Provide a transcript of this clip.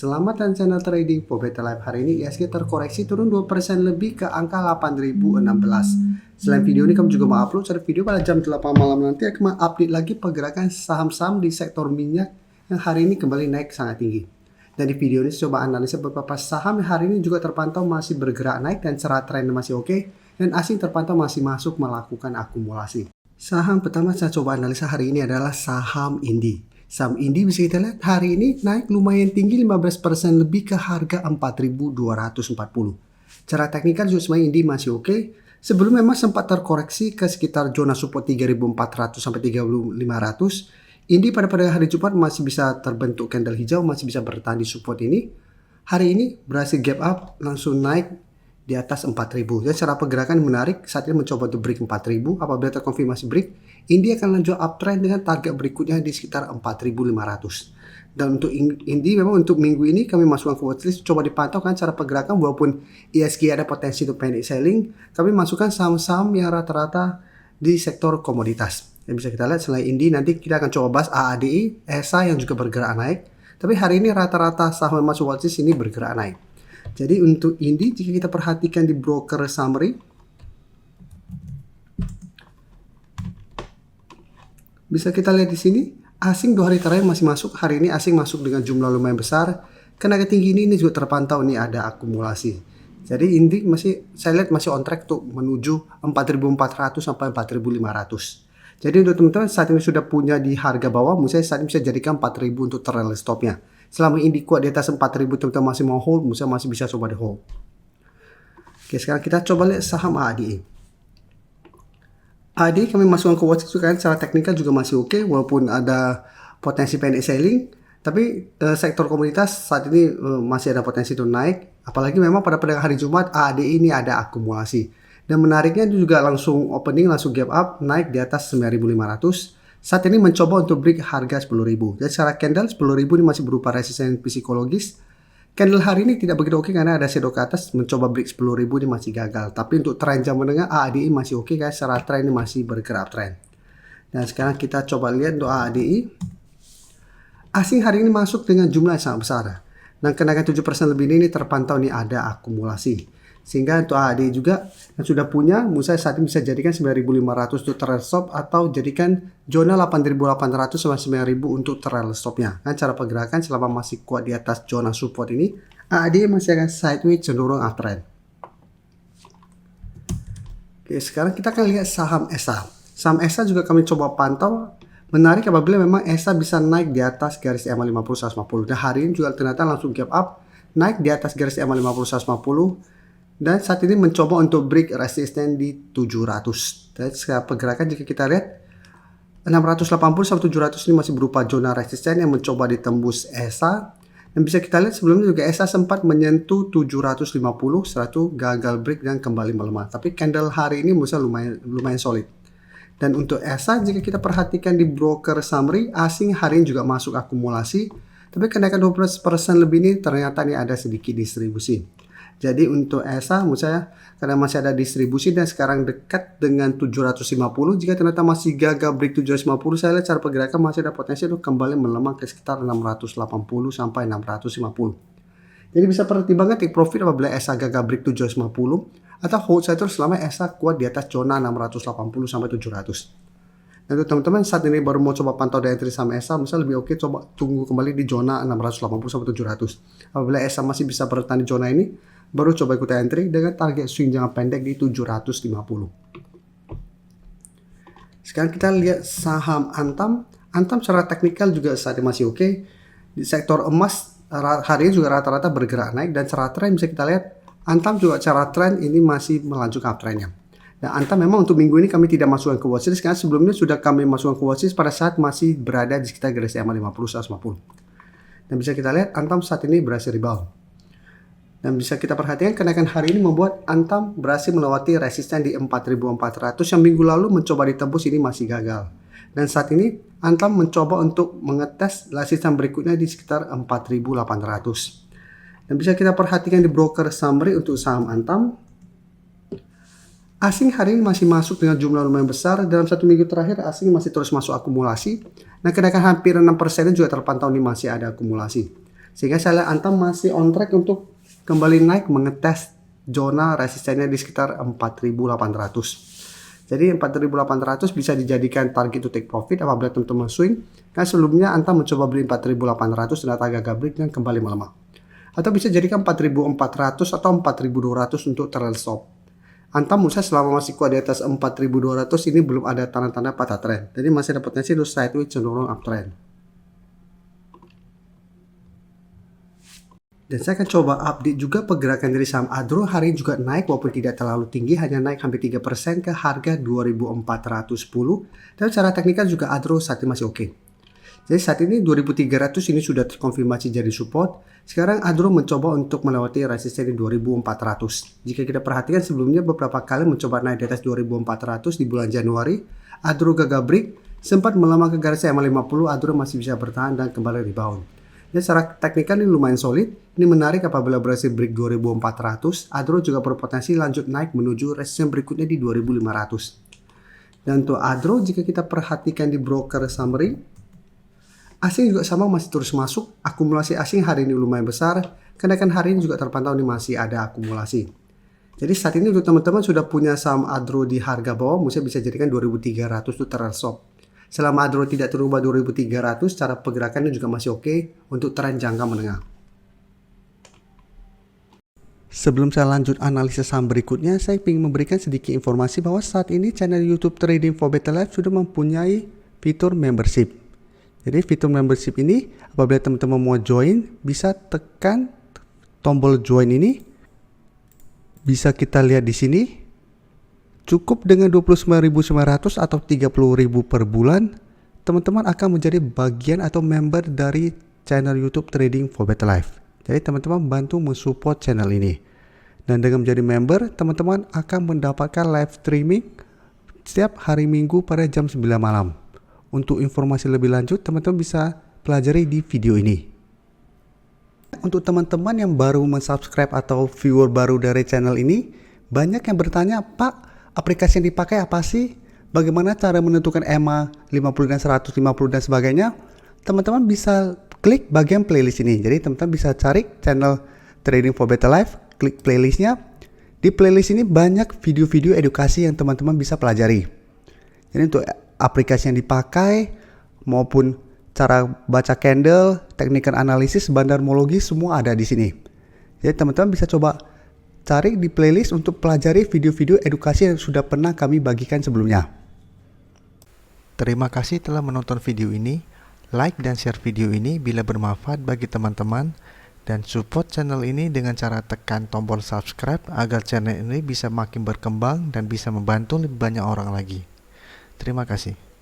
Selamat dan channel trading for better life. Hari ini ISG terkoreksi turun 2% lebih ke angka 8016. Selain video ini, kami juga mengupload satu video pada jam 8 malam nanti akan mengupdate lagi pergerakan saham-saham di sektor minyak yang hari ini kembali naik sangat tinggi. Dan di video ini saya coba analisa beberapa saham yang hari ini juga terpantau masih bergerak naik dan secara tren masih oke, dan asing terpantau masih masuk melakukan akumulasi. Saham pertama saya coba analisa hari ini adalah saham Indi. Saham Indi bisa kita lihat hari ini naik lumayan tinggi 15% lebih ke harga 4.240. Cara teknikal juga sebenarnya Indi masih oke. Sebelum memang sempat terkoreksi ke sekitar zona support 3.400 sampai 3.500. Indi pada hari Jumat masih bisa terbentuk candle hijau, masih bisa bertahan di support ini. Hari ini berhasil gap up, langsung naik di atas 4.000. Dan secara pergerakan menarik, saat ini mencoba untuk break 4.000. Apabila terkonfirmasi break, Indi akan lanjut uptrend dengan target berikutnya di sekitar 4.500. Dan untuk Indi memang untuk minggu ini kami masukkan ke watchlist, coba dipantau kan cara pergerakan. Walaupun ISG ada potensi untuk panic selling, kami masukkan saham-saham yang rata-rata di sektor komoditas. Yang bisa kita lihat selain Indi, nanti kita akan coba bahas AADI, ESA yang juga bergerak naik. Tapi hari ini rata-rata saham yang masuk watchlist ini bergerak naik. Jadi untuk Indi, jika kita perhatikan di broker summary, bisa kita lihat di sini, asing 2 hari terakhir masih masuk. Hari ini asing masuk dengan jumlah lumayan besar. Kenaikan tinggi ini juga terpantau nih ada akumulasi. Jadi Indi masih, saya lihat masih on track untuk menuju 4.400 sampai 4.500. Jadi untuk teman-teman saat ini sudah punya di harga bawah, misalnya saat ini bisa jadikan 4.000 untuk trailing stopnya. Selama Indi kuat di atas 4.000, teman-teman masih mau hold, misalnya masih bisa coba di hold. Oke, sekarang kita coba lihat saham ADI. ADI kami masukkan ke watch kan, secara teknikal juga masih oke, walaupun ada potensi panic selling. Tapi sektor komoditas saat ini masih ada potensi untuk naik. Apalagi memang pada hari Jumat ADI ini ada akumulasi. Dan menariknya juga langsung opening, langsung gap up, naik di atas 9.500. Saat ini mencoba untuk break harga 10.000. Jadi secara candle 10.000 ini masih berupa resisten psikologis. Candle hari ini tidak begitu oke karena ada shadow ke atas, mencoba break 10.000 ini masih gagal. Tapi untuk tren jam menengah ADI masih oke guys, secara tren ini masih bergerak tren. Dan sekarang kita coba lihat untuk ADI. Asing hari ini masuk dengan jumlah yang sangat besar. Dan kenaikan 7% lebih ini terpantau nih ada akumulasi. Sehingga untuk ADI juga yang sudah punya, misalnya saat ini bisa jadikan 9.500 untuk trail stop atau jadikan zona 8.800 sampai 9.000 untuk trail stopnya. Nah, cara pergerakan selama masih kuat di atas zona support ini, ADI masih akan sideways cenderung uptrend. Oke, sekarang kita akan lihat saham ESA. Saham ESA juga kami coba pantau. Menarik apabila memang ESA bisa naik di atas garis EMA 50-150. Dan hari ini juga ternyata langsung gap up, naik di atas garis EMA 50-150. Dan saat ini mencoba untuk break resisten di 700. Dan secara pergerakan jika kita lihat 680 sampai 700 ini masih berupa zona resisten yang mencoba ditembus ESA. Dan bisa kita lihat sebelumnya juga ESA sempat menyentuh 750, setelah itu gagal break dan kembali melemah. Tapi candle hari ini misalnya lumayan solid. Dan untuk ESA jika kita perhatikan di broker summary, asing hari ini juga masuk akumulasi. Tapi kenaikan 12% lebih ini ternyata ini ada sedikit distribusi. Jadi untuk ESA misalnya karena masih ada distribusi dan sekarang dekat dengan 750, jika ternyata masih gagal break 750, saya lihat cara pergerakan masih ada potensi untuk kembali melemah ke sekitar 680 sampai 650. Jadi bisa pertimbangkan take profit apabila ESA gagal break 750 atau hold saya terus selama ESA kuat di atas zona 680 sampai 700. Dan untuk teman-teman saat ini baru mau coba pantau daya entry saham ESA, misalnya lebih oke coba tunggu kembali di zona 680 sampai 700. Apabila ESA masih bisa bertahan di zona ini, baru coba ikut entry dengan target swing jangka pendek di 750. Sekarang kita lihat saham Antam. Antam secara teknikal juga saat ini masih oke. Di sektor emas hari ini juga rata-rata bergerak naik dan secara tren bisa kita lihat Antam juga secara tren ini masih melanjutkan uptrendnya. Dan Antam memang untuk minggu ini kami tidak masukkan ke watchlist karena sebelumnya sudah kami masukkan ke watchlist pada saat masih berada di sekitar garis EMA 50-150. Dan bisa kita lihat Antam saat ini berhasil rebound. Dan bisa kita perhatikan kenaikan hari ini membuat Antam berhasil melewati resisten di 4.400 yang minggu lalu mencoba ditembus ini masih gagal. Dan saat ini Antam mencoba untuk mengetes resisten berikutnya di sekitar 4.800. Dan bisa kita perhatikan di broker summary untuk saham Antam. Asing hari ini masih masuk dengan jumlah lumayan besar. Dalam satu minggu terakhir asing masih terus masuk akumulasi. Nah kenaikan hampir 6% juga terpantau ini masih ada akumulasi. Sehingga saya lihat Antam masih on track untuk kembali naik mengetes zona resistennya di sekitar 4.800. Jadi 4.800 bisa dijadikan target to take profit apabila teman-teman swing. Kan sebelumnya Antam mencoba beli 4.800 ternyata agak break dan kembali melemah. Atau bisa jadikan 4.400 atau 4.200 untuk trail stop. Antam menurut saya selama masih kuat di atas 4.200 ini belum ada tanda-tanda patah trend. Jadi masih ada potensi untuk sideways cenderung uptrend. Dan saya akan coba update juga pergerakan dari saham Adro. Hari ini juga naik walaupun tidak terlalu tinggi, hanya naik hampir 3% ke harga 2.410. Dan secara teknikal juga Adro saat ini masih oke. Jadi saat ini 2.300 ini sudah terkonfirmasi jadi support. Sekarang Adro mencoba untuk melewati resisten di 2.400. Jika kita perhatikan sebelumnya beberapa kali mencoba naik di atas 2.400 di bulan Januari. Adro gagal break, sempat melemah ke garis EMA 50, Adro masih bisa bertahan dan kembali rebound. Dan secara teknikal ini lumayan solid. Ini menarik apabila berhasil break 2.400. Adro juga berpotensi lanjut naik menuju resisten berikutnya di 2.500. Dan untuk Adro jika kita perhatikan di broker summary, asing juga sama masih terus masuk. Akumulasi asing hari ini lumayan besar. Kenaikan hari ini juga terpantau ini masih ada akumulasi. Jadi saat ini untuk teman-teman sudah punya saham Adro di harga bawah, mungkin bisa jadikan 2.300 itu trail stop. Selama Adro tidak terubah 2.300, cara pergerakannya juga masih oke untuk tren jangka menengah. Sebelum saya lanjut analisis saham berikutnya, saya ingin memberikan sedikit informasi bahwa saat ini channel YouTube Trading for Better Life sudah mempunyai fitur membership. Jadi fitur membership ini apabila teman-teman mau join, bisa tekan tombol join ini. Bisa kita lihat di sini. Cukup dengan 29.900 atau 30.000 per bulan, teman-teman akan menjadi bagian atau member dari channel YouTube Trading for Better Life. Jadi teman-teman bantu mensupport channel ini. Dan dengan menjadi member, teman-teman akan mendapatkan live streaming setiap hari Minggu pada jam 9 malam. Untuk informasi lebih lanjut, teman-teman bisa pelajari di video ini. Untuk teman-teman yang baru mensubscribe atau viewer baru dari channel ini, banyak yang bertanya, Pak, aplikasi yang dipakai apa sih? Bagaimana cara menentukan EMA 50 dan 150 dan sebagainya? Teman-teman bisa klik bagian playlist ini. Jadi teman-teman bisa cari channel Trading for Better Life, klik playlistnya. Di playlist ini banyak video-video edukasi yang teman-teman bisa pelajari. Jadi untuk aplikasi yang dipakai maupun cara baca candle, teknikal analisis, bandarmologi semua ada di sini. Jadi teman-teman bisa coba cari di playlist untuk pelajari video-video edukasi yang sudah pernah kami bagikan sebelumnya. Terima kasih telah menonton video ini. Like dan share video ini bila bermanfaat bagi teman-teman. Dan support channel ini dengan cara tekan tombol subscribe agar channel ini bisa makin berkembang dan bisa membantu lebih banyak orang lagi. Terima kasih.